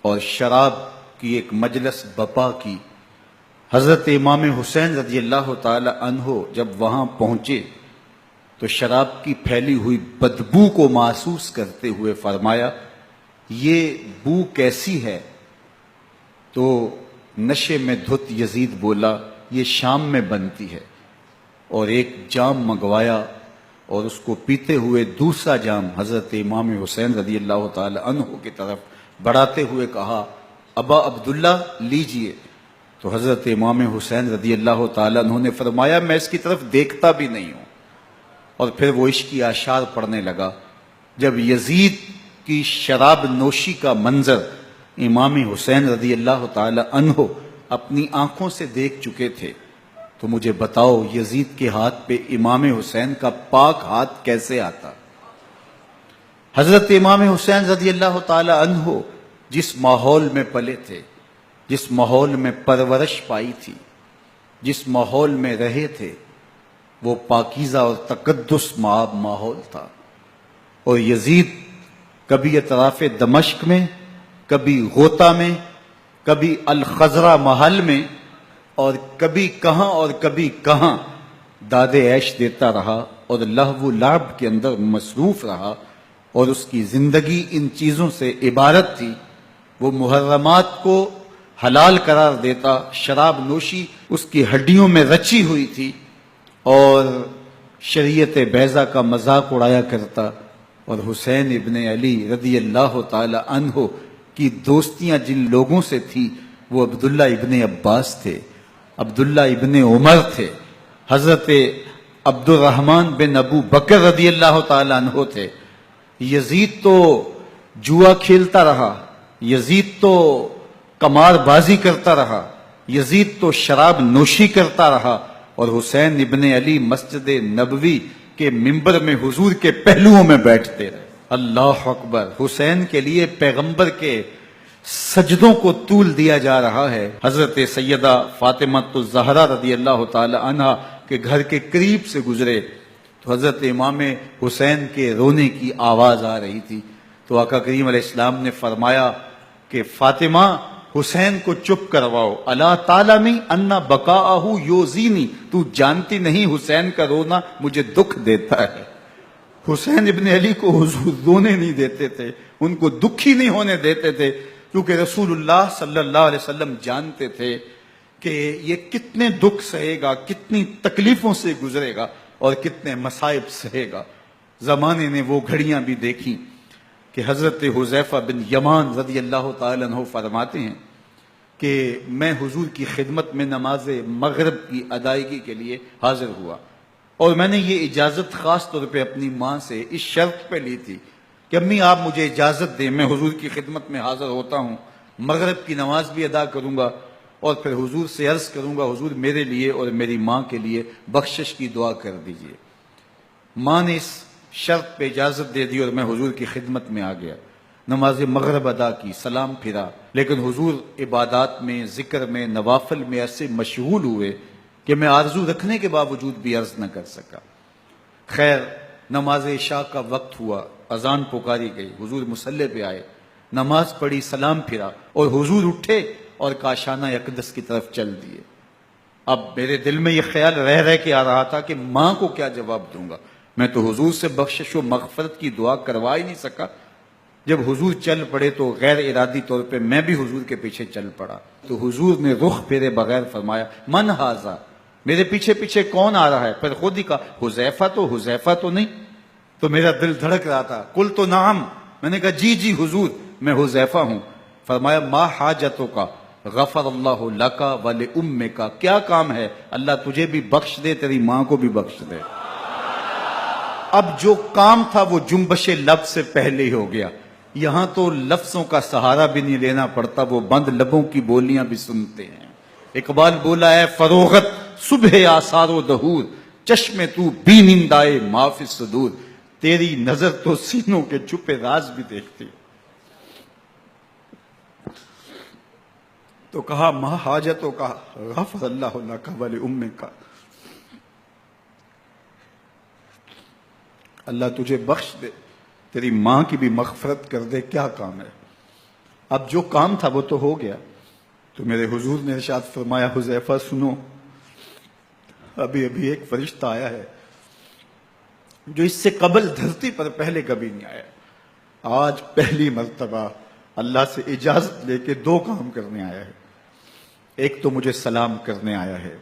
اور شراب کی ایک مجلس بپا کی۔ حضرت امام حسین رضی اللہ تعالی عنہ جب وہاں پہنچے تو شراب کی پھیلی ہوئی بدبو کو محسوس کرتے ہوئے فرمایا یہ بو کیسی ہے؟ تو نشے میں دھت یزید بولا یہ شام میں بنتی ہے، اور ایک جام منگوایا اور اس کو پیتے ہوئے دوسرا جام حضرت امام حسین رضی اللہ تعالی عنہ کی طرف بڑھاتے ہوئے کہا ابا عبداللہ لیجئے۔ تو حضرت امام حسین رضی اللہ تعالی عنہ نے فرمایا میں اس کی طرف دیکھتا بھی نہیں ہوں، اور پھر وہ عشقی اشعار پڑھنے لگا۔ جب یزید کی شراب نوشی کا منظر امام حسین رضی اللہ تعالی عنہ اپنی آنکھوں سے دیکھ چکے تھے تو مجھے بتاؤ یزید کے ہاتھ پہ امام حسین کا پاک ہاتھ کیسے آتا؟ حضرت امام حسین رضی اللہ تعالی عنہ جس ماحول میں پلے تھے، جس ماحول میں پرورش پائی تھی، جس ماحول میں رہے تھے، وہ پاکیزہ اور تقدس ماحول تھا، اور یزید کبھی اطراف دمشق میں، کبھی غوطہ میں، کبھی الخزرہ محل میں، اور کبھی کہاں داد عیش دیتا رہا اور لہو و لعب کے اندر مصروف رہا، اور اس کی زندگی ان چیزوں سے عبارت تھی۔ وہ محرمات کو حلال قرار دیتا، شراب نوشی اس کی ہڈیوں میں رچی ہوئی تھی، اور شریعت بیضا کا مذاق اڑایا کرتا، اور حسین ابن علی رضی اللہ تعالی عنہ کی دوستیاں جن لوگوں سے تھی وہ عبداللہ ابن عباس تھے، عبداللہ ابن عمر تھے، حضرت عبد الرحمن بن ابو بکر رضی اللہ تعالی عنہ تھے۔ یزید تو جوا کھیلتا رہا، یزید تو قمار بازی کرتا رہا، یزید تو شراب نوشی کرتا رہا، اور حسین ابن علی مسجد نبوی کے منبر میں حضور کے پہلوؤں میں بیٹھتے رہے۔ اللہ اکبر! حسین کے لیے پیغمبر کے سجدوں کو طول دیا جا رہا ہے۔ حضرت سیدہ فاطمہ الزہرا رضی اللہ تعالی عنہ کے گھر کے قریب سے گزرے تو حضرت امام حسین کے رونے کی آواز آ رہی تھی، تو آقا کریم علیہ السلام نے فرمایا کہ فاطمہ حسین کو چپ کرواؤ، الا تعلمی ان بقاءہ یوزینی، تو جانتی نہیں حسین کا رونا مجھے دکھ دیتا ہے۔ حسین ابن علی کو حضور رونے نہیں دیتے تھے، ان کو دکھی نہیں ہونے دیتے تھے، کیونکہ رسول اللہ صلی اللہ علیہ وسلم جانتے تھے کہ یہ کتنے دکھ سہے گا، کتنی تکلیفوں سے گزرے گا اور کتنے مصائب سہے گا۔ زمانے نے وہ گھڑیاں بھی دیکھی کہ حضرت حذیفہ بن یمان رضی اللہ تعالی عنہ فرماتے ہیں کہ میں حضور کی خدمت میں نماز مغرب کی ادائیگی کے لیے حاضر ہوا، اور میں نے یہ اجازت خاص طور پہ اپنی ماں سے اس شرط پہ لی تھی کہ امی آپ مجھے اجازت دیں، میں حضور کی خدمت میں حاضر ہوتا ہوں، مغرب کی نماز بھی ادا کروں گا، اور پھر حضور سے عرض کروں گا حضور میرے لیے اور میری ماں کے لیے بخشش کی دعا کر دیجئے۔ ماں نے اس شرط پہ اجازت دے دی اور میں حضور کی خدمت میں آ گیا، نماز مغرب ادا کی، سلام پھرا، لیکن حضور عبادات میں، ذکر میں، نوافل میں ایسے مشغول ہوئے کہ میں آرزو رکھنے کے باوجود بھی عرض نہ کر سکا۔ خیر، نماز عشاء کا وقت ہوا، اذان پکاری گئی، حضور مصلی پہ آئے، نماز پڑھی، سلام پھرا، اور حضور اٹھے اور کاشانہ اقدس کی طرف چل دیے۔ اب میرے دل میں یہ خیال رہ کے آ رہا تھا کہ ماں کو کیا جواب دوں گا، میں تو حضور سے بخشش و مغفرت کی دعا کروا ہی نہیں سکا۔ جب حضور چل پڑے تو غیر ارادی طور پہ میں بھی حضور کے پیچھے چل پڑا، تو حضور نے رخ پھیرے بغیر فرمایا من ھذا، میرے پیچھے پیچھے کون آ رہا ہے؟ پھر خود ہی کہا حذیفہ تو نہیں؟ تو میرا دل دھڑک رہا تھا، قلت نعم، میں نے کہا جی جی حضور میں حذیفہ ہوں۔ فرمایا ما حاجتوں کا غفر اللہ لکا ولأمک، کیا کام ہے؟ اللہ تجھے بھی بخش دے، تیری ماں کو بھی بخش دے۔ اب جو کام تھا وہ جنبش لب سے پہلے ہی ہو گیا، یہاں تو لفظوں کا سہارا بھی نہیں لینا پڑتا، وہ بند لبوں کی بولیاں بھی سنتے ہیں۔ اقبال بولا ہے فروغت صبح آثار و دہور، چشم تو بینندائے ما فی الصدور، تیری نظر تو سینوں کے چھپے راز بھی دیکھتی۔ تو کہا ما حاجتوں کا غفر اللہ لک ولأمک، اللہ تجھے بخش دے، تیری ماں کی بھی مغفرت کر دے، کیا کام ہے؟ اب جو کام تھا وہ تو ہو گیا. تو میرے حضور نے ارشاد فرمایا حذیفہ سنو، ابھی ابھی ایک فرشتہ آیا ہے جو اس سے قبل دھرتی پر پہلے کبھی نہیں آیا. آج پہلی مرتبہ اللہ سے اجازت لے کے 2 کام کرنے آیا ہے. ایک تو مجھے سلام کرنے آیا ہے،